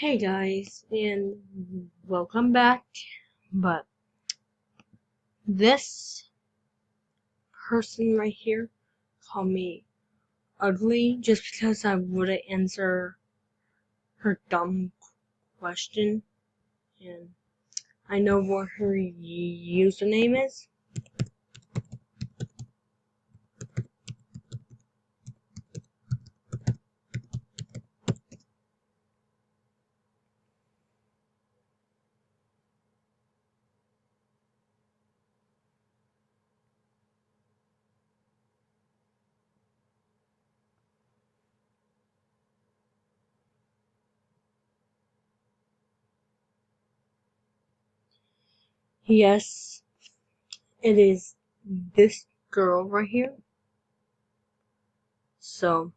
Hey guys, and welcome back. But this person right here called me ugly just because I wouldn't answer her dumb question. And I know what her username is. Yes, it is this girl right here. So,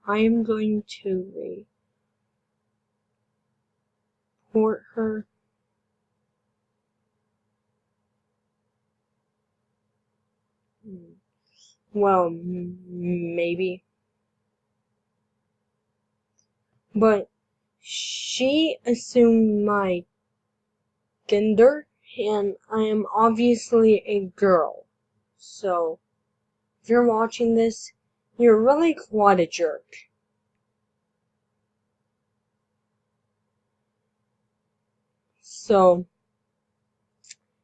I am going to report her. Well, maybe. But she assumed my gender, and I am obviously a girl. So, if you're watching this, you're really quite a jerk. So,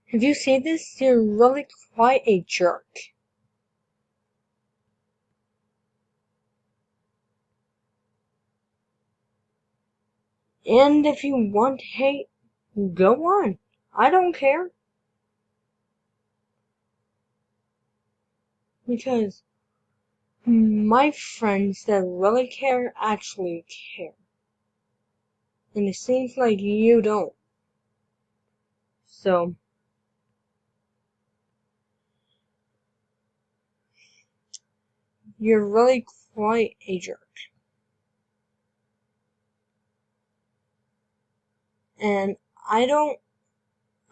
if you see this, you're really quite a jerk. And if you want hate, go on. I don't care. Because my friends that really care actually care. And it seems like you don't. So, you're really quite a jerk. And I don't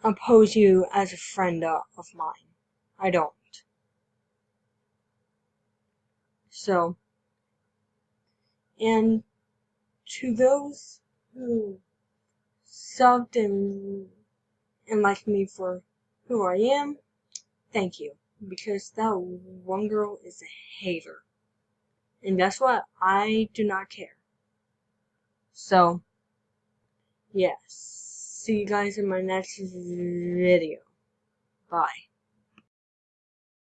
oppose you as a friend of mine. I don't. So, and to those who subbed and liked me for who I am, thank you. Because that one girl is a hater. And guess what? I do not care. So, yes. See you guys in my next video. Bye.